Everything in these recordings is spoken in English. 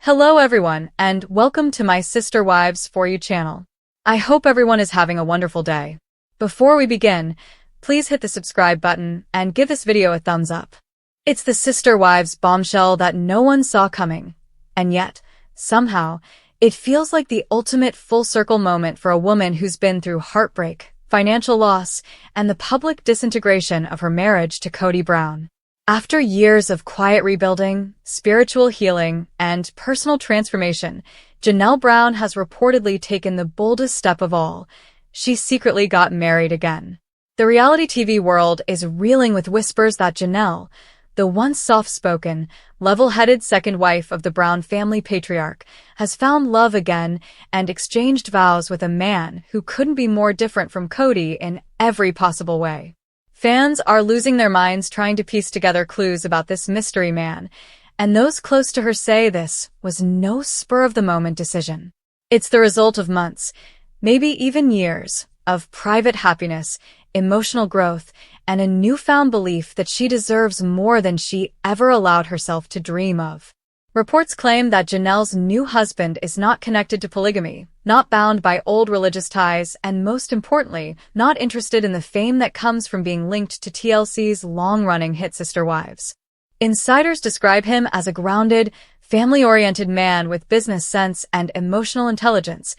Hello everyone, and welcome to my Sister Wives For You channel. I hope everyone is having a wonderful day. Before we begin, please hit the subscribe button and give this video a thumbs up. It's the Sister Wives bombshell that no one saw coming, and yet, somehow, it feels like the ultimate full-circle moment for a woman who's been through heartbreak, financial loss, and the public disintegration of her marriage to Kody Brown. After years of quiet rebuilding, spiritual healing, and personal transformation, Janelle Brown has reportedly taken the boldest step of all. She secretly got married again. The reality TV world is reeling with whispers that Janelle, the once soft-spoken, level-headed second wife of the Brown family patriarch, has found love again and exchanged vows with a man who couldn't be more different from Kody in every possible way. Fans are losing their minds trying to piece together clues about this mystery man, and those close to her say this was no spur-of-the-moment decision. It's the result of months, maybe even years, of private happiness, emotional growth, and a newfound belief that she deserves more than she ever allowed herself to dream of. Reports claim that Janelle's new husband is not connected to polygamy, not bound by old religious ties, and most importantly, not interested in the fame that comes from being linked to TLC's long-running hit Sister Wives. Insiders describe him as a grounded, family-oriented man with business sense and emotional intelligence,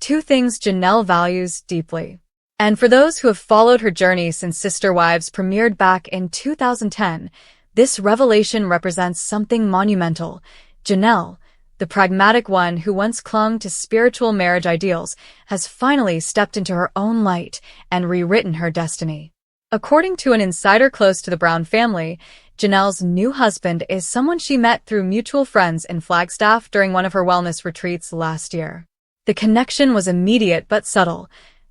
two things Janelle values deeply. And for those who have followed her journey since Sister Wives premiered back in 2010, this revelation represents something monumental. Janelle, the pragmatic one who once clung to spiritual marriage ideals, has finally stepped into her own light and rewritten her destiny. According to an insider close to the Brown family, Janelle's new husband is someone she met through mutual friends in Flagstaff during one of her wellness retreats last year. The connection was immediate but subtle.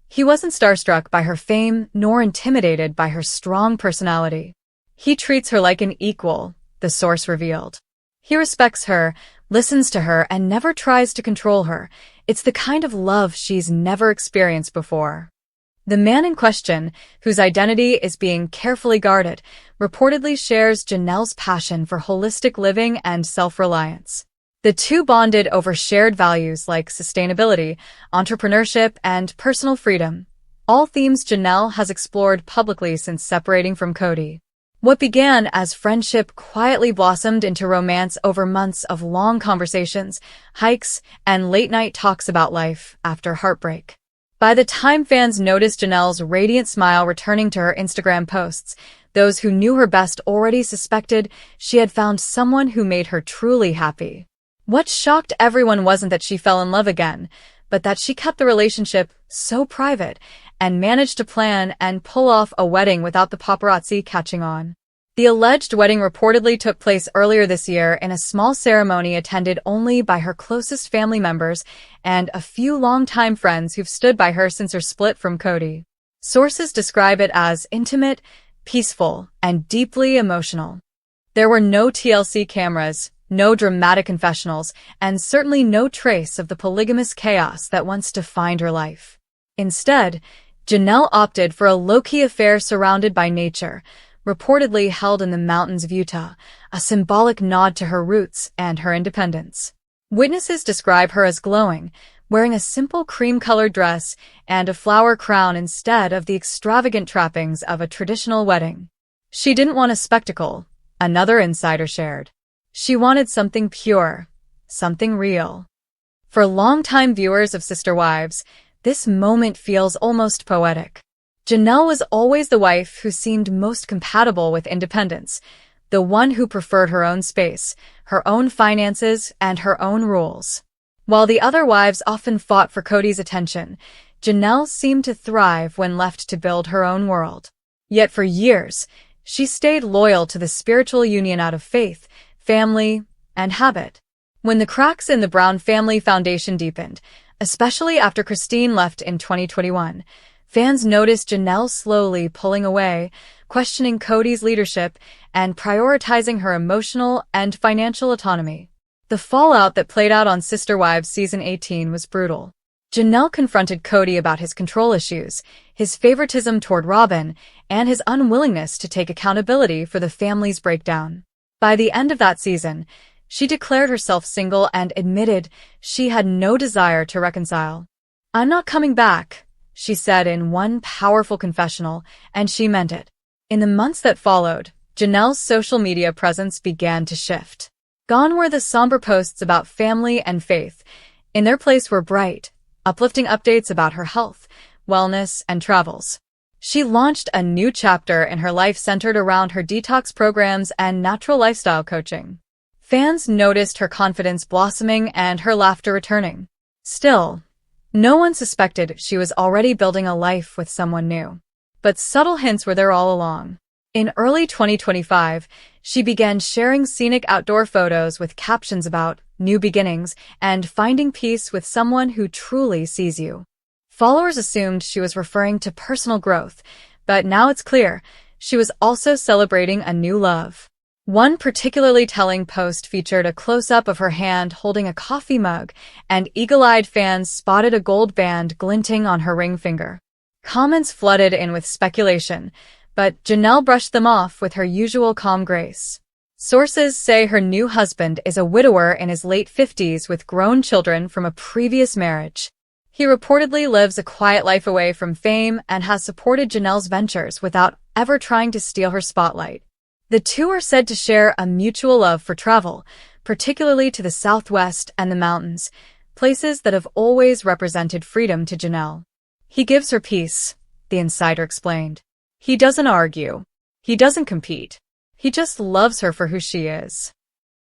He wasn't starstruck by her fame nor intimidated by her strong personality. He treats her like an equal, the source revealed. He respects her, listens to her, and never tries to control her. It's the kind of love she's never experienced before. The man in question, whose identity is being carefully guarded, reportedly shares Janelle's passion for holistic living and self-reliance. The two bonded over shared values like sustainability, entrepreneurship, and personal freedom, all themes Janelle has explored publicly since separating from Kody. What began as friendship quietly blossomed into romance over months of long conversations, hikes, and late-night talks about life after heartbreak. By the time fans noticed Janelle's radiant smile returning to her Instagram posts, those who knew her best already suspected she had found someone who made her truly happy. What shocked everyone wasn't that she fell in love again, but that she kept the relationship so private and managed to plan and pull off a wedding without the paparazzi catching on. The alleged wedding reportedly took place earlier this year in a small ceremony attended only by her closest family members and a few longtime friends who've stood by her since her split from Kody. Sources describe it as intimate, peaceful, and deeply emotional. There were no TLC cameras, no dramatic confessionals, and certainly no trace of the polygamous chaos that once defined her life. Instead, Janelle opted for a low-key affair surrounded by nature, reportedly held in the mountains of Utah, a symbolic nod to her roots and her independence. Witnesses describe her as glowing, wearing a simple cream-colored dress and a flower crown instead of the extravagant trappings of a traditional wedding. She didn't want a spectacle, another insider shared. She wanted something pure, something real. For longtime viewers of Sister Wives, this moment feels almost poetic. Janelle was always the wife who seemed most compatible with independence, the one who preferred her own space, her own finances, and her own rules. While the other wives often fought for Kody's attention, Janelle seemed to thrive when left to build her own world. Yet for years, she stayed loyal to the spiritual union out of faith, family, and habit. When the cracks in the Brown family foundation deepened, especially after Christine left in 2021, fans noticed Janelle slowly pulling away, questioning Kody's leadership, and prioritizing her emotional and financial autonomy. The fallout that played out on Sister Wives Season 18 was brutal. Janelle confronted Kody about his control issues, his favoritism toward Robin, and his unwillingness to take accountability for the family's breakdown. By the end of that season, She declared herself single and admitted she had no desire to reconcile. "I'm not coming back," she said in one powerful confessional, and she meant it. In the months that followed, Janelle's social media presence began to shift. Gone were the somber posts about family and faith. In their place were bright, uplifting updates about her health, wellness, and travels. She launched a new chapter in her life centered around her detox programs and natural lifestyle coaching. Fans noticed her confidence blossoming and her laughter returning. Still, no one suspected she was already building a life with someone new. But subtle hints were there all along. In early 2025, she began sharing scenic outdoor photos with captions about new beginnings and finding peace with someone who truly sees you. Followers assumed she was referring to personal growth, but now it's clear she was also celebrating a new love. One particularly telling post featured a close-up of her hand holding a coffee mug, and eagle-eyed fans spotted a gold band glinting on her ring finger. Comments flooded in with speculation, but Janelle brushed them off with her usual calm grace. Sources say her new husband is a widower in his late 50s with grown children from a previous marriage. He reportedly lives a quiet life away from fame and has supported Janelle's ventures without ever trying to steal her spotlight. The two are said to share a mutual love for travel, particularly to the Southwest and the mountains, places that have always represented freedom to Janelle. "He gives her peace," the insider explained. "He doesn't argue. He doesn't compete. He just loves her for who she is."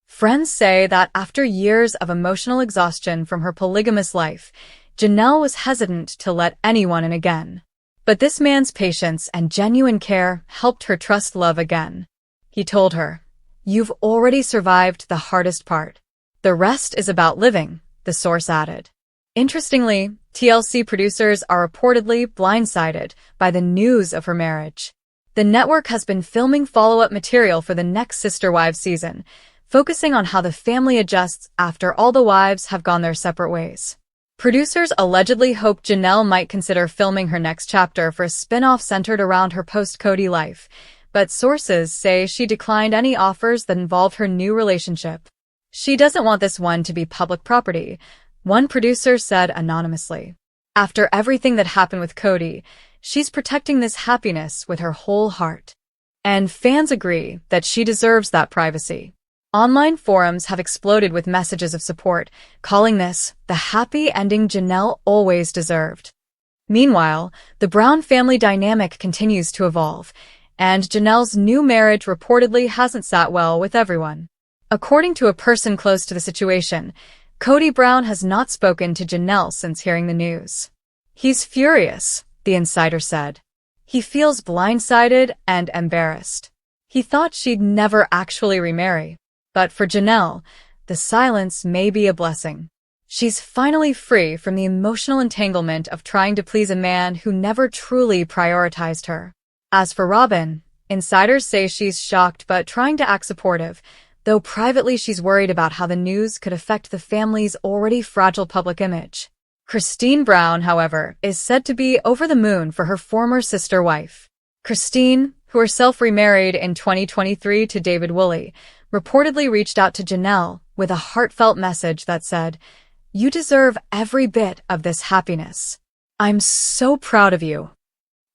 Friends say that after years of emotional exhaustion from her polygamous life, Janelle was hesitant to let anyone in again. But this man's patience and genuine care helped her trust love again. He told her, "You've already survived the hardest part. The rest is about living," the source added. Interestingly, TLC producers are reportedly blindsided by the news of her marriage. The network has been filming follow-up material for the next Sister Wives season, focusing on how the family adjusts after all the wives have gone their separate ways. Producers allegedly hope Janelle might consider filming her next chapter for a spin-off centered around her post-Cody life, but sources say she declined any offers that involved her new relationship. "She doesn't want this one to be public property," one producer said anonymously. "After everything that happened with Cody, she's protecting this happiness with her whole heart." And fans agree that she deserves that privacy. Online forums have exploded with messages of support, calling this the happy ending Janelle always deserved. Meanwhile, the Brown family dynamic continues to evolve, and Janelle's new marriage reportedly hasn't sat well with everyone. According to a person close to the situation, Cody Brown has not spoken to Janelle since hearing the news. "He's furious," the insider said. "He feels blindsided and embarrassed. He thought she'd never actually remarry. But for Janelle, the silence may be a blessing. She's finally free from the emotional entanglement of trying to please a man who never truly prioritized her." As for Robin, insiders say she's shocked but trying to act supportive, though privately she's worried about how the news could affect the family's already fragile public image. Christine Brown, however, is said to be over the moon for her former sister wife. Christine, who herself remarried in 2023 to David Woolley, reportedly reached out to Janelle with a heartfelt message that said, "You deserve every bit of this happiness. I'm so proud of you."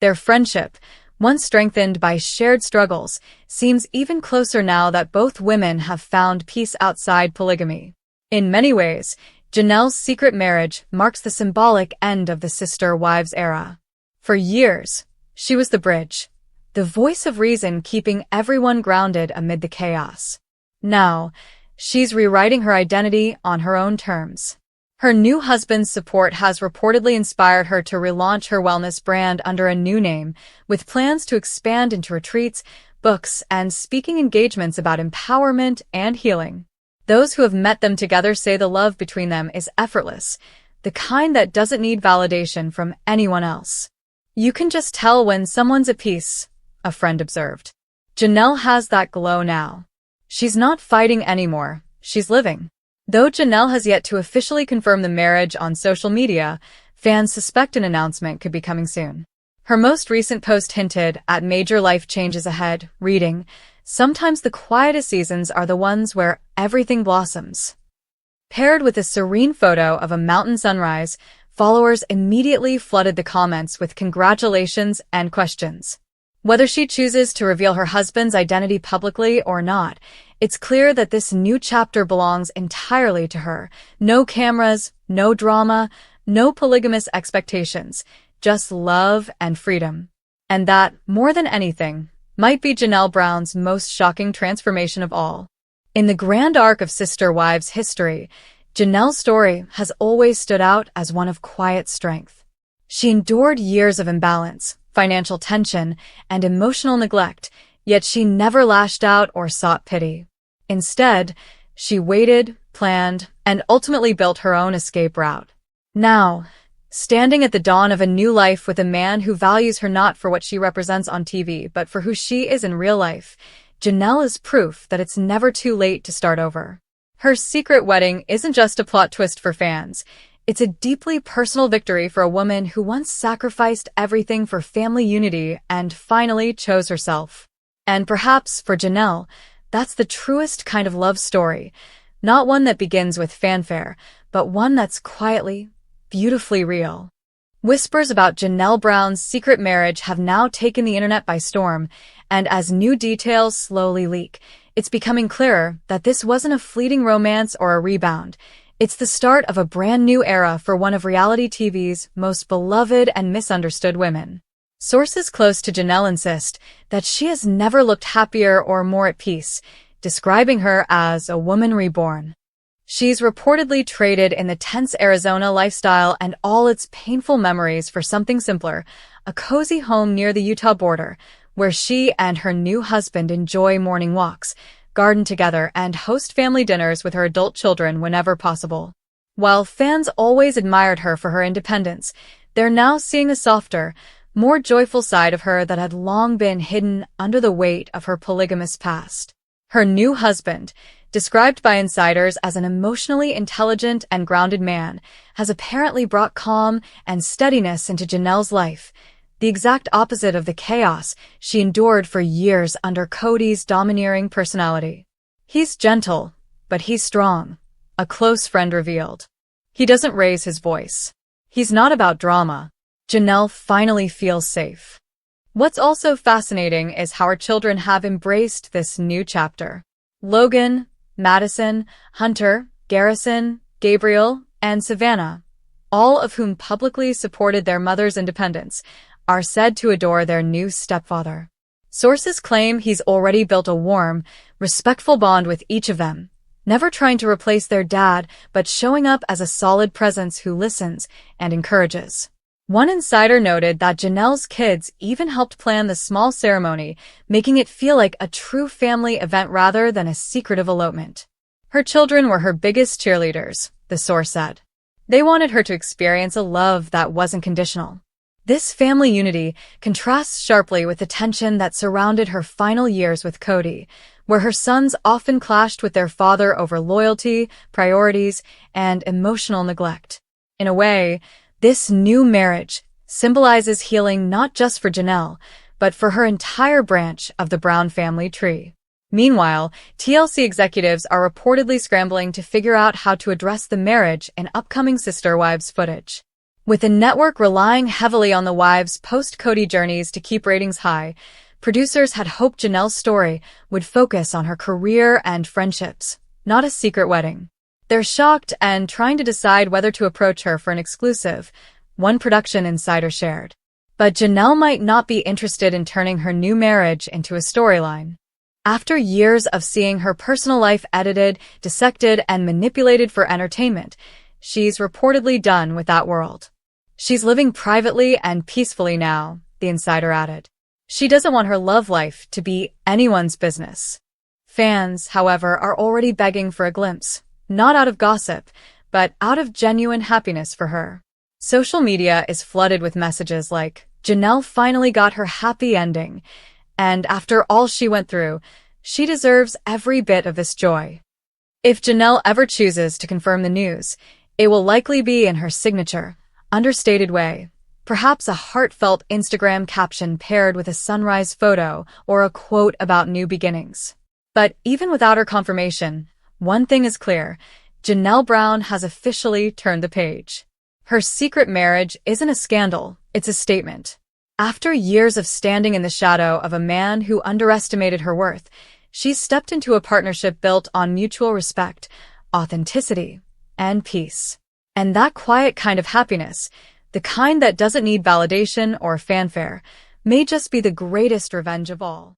Their friendship, once strengthened by shared struggles, seems even closer now that both women have found peace outside polygamy. In many ways, Janelle's secret marriage marks the symbolic end of the Sister Wives era. For years, she was the bridge, the voice of reason keeping everyone grounded amid the chaos. Now, she's rewriting her identity on her own terms. Her new husband's support has reportedly inspired her to relaunch her wellness brand under a new name, with plans to expand into retreats, books, and speaking engagements about empowerment and healing. Those who have met them together say the love between them is effortless, the kind that doesn't need validation from anyone else. "You can just tell when someone's at peace," a friend observed. Janelle has that glow now. She's not fighting anymore, she's living. Though Janelle has yet to officially confirm the marriage on social media, fans suspect an announcement could be coming soon. Her most recent post hinted at major life changes ahead, reading, sometimes the quietest seasons are the ones where everything blossoms. Paired with a serene photo of a mountain sunrise, followers immediately flooded the comments with congratulations and questions. Whether she chooses to reveal her husband's identity publicly or not, it's clear that this new chapter belongs entirely to her. No cameras, no drama, no polygamous expectations, just love and freedom. And that, more than anything, might be Janelle Brown's most shocking transformation of all. In the grand arc of Sister Wives history, Janelle's story has always stood out as one of quiet strength. She endured years of imbalance, financial tension, and emotional neglect, yet she never lashed out or sought pity. Instead, she waited, planned, and ultimately built her own escape route. Now, standing at the dawn of a new life with a man who values her not for what she represents on TV, but for who she is in real life, Janelle is proof that it's never too late to start over. Her secret wedding isn't just a plot twist for fans. It's a deeply personal victory for a woman who once sacrificed everything for family unity and finally chose herself. And perhaps, for Janelle, that's the truest kind of love story. Not one that begins with fanfare, but one that's quietly, beautifully real. Whispers about Janelle Brown's secret marriage have now taken the internet by storm, and as new details slowly leak, it's becoming clearer that this wasn't a fleeting romance or a rebound. It's the start of a brand new era for one of reality TV's most beloved and misunderstood women. Sources close to Janelle insist that she has never looked happier or more at peace, describing her as a woman reborn. She's reportedly traded in the tense Arizona lifestyle and all its painful memories for something simpler, a cozy home near the Utah border, where she and her new husband enjoy morning walks, garden together, and host family dinners with her adult children whenever possible. While fans always admired her for her independence, they're now seeing a softer, more joyful side of her that had long been hidden under the weight of her polygamous past. Her new husband, described by insiders as an emotionally intelligent and grounded man, has apparently brought calm and steadiness into Janelle's life, the exact opposite of the chaos she endured for years under Cody's domineering personality. He's gentle, but he's strong, a close friend revealed. He doesn't raise his voice. He's not about drama. Janelle finally feels safe. What's also fascinating is how her children have embraced this new chapter. Logan, Madison, Hunter, Garrison, Gabriel, and Savannah, all of whom publicly supported their mother's independence, are said to adore their new stepfather. Sources claim he's already built a warm, respectful bond with each of them, never trying to replace their dad, but showing up as a solid presence who listens and encourages. One insider noted that Janelle's kids even helped plan the small ceremony, making it feel like a true family event rather than a secretive elopement. Her children were her biggest cheerleaders, the source said. They wanted her to experience a love that wasn't conditional. This family unity contrasts sharply with the tension that surrounded her final years with Cody, where her sons often clashed with their father over loyalty, priorities, and emotional neglect. In a way, this new marriage symbolizes healing not just for Janelle, but for her entire branch of the Brown family tree. Meanwhile, TLC executives are reportedly scrambling to figure out how to address the marriage in upcoming Sister Wives footage. With the network relying heavily on the wives' post-Cody journeys to keep ratings high, producers had hoped Janelle's story would focus on her career and friendships, not a secret wedding. They're shocked and trying to decide whether to approach her for an exclusive, one production insider shared. But Janelle might not be interested in turning her new marriage into a storyline. After years of seeing her personal life edited, dissected, and manipulated for entertainment, she's reportedly done with that world. She's living privately and peacefully now, the insider added. She doesn't want her love life to be anyone's business. Fans, however, are already begging for a glimpse, not out of gossip, but out of genuine happiness for her. Social media is flooded with messages like, Janelle finally got her happy ending, and after all she went through, she deserves every bit of this joy. If Janelle ever chooses to confirm the news, it will likely be in her signature, understated way, Perhaps a heartfelt Instagram caption paired with a sunrise photo or a quote about new beginnings. But even without her confirmation, one thing is clear: Janelle Brown has officially turned the page. Her secret marriage isn't a scandal, it's a statement. After years of standing in the shadow of a man who underestimated her worth, she's stepped into a partnership built on mutual respect, authenticity, and peace. And that quiet kind of happiness, the kind that doesn't need validation or fanfare, may just be the greatest revenge of all.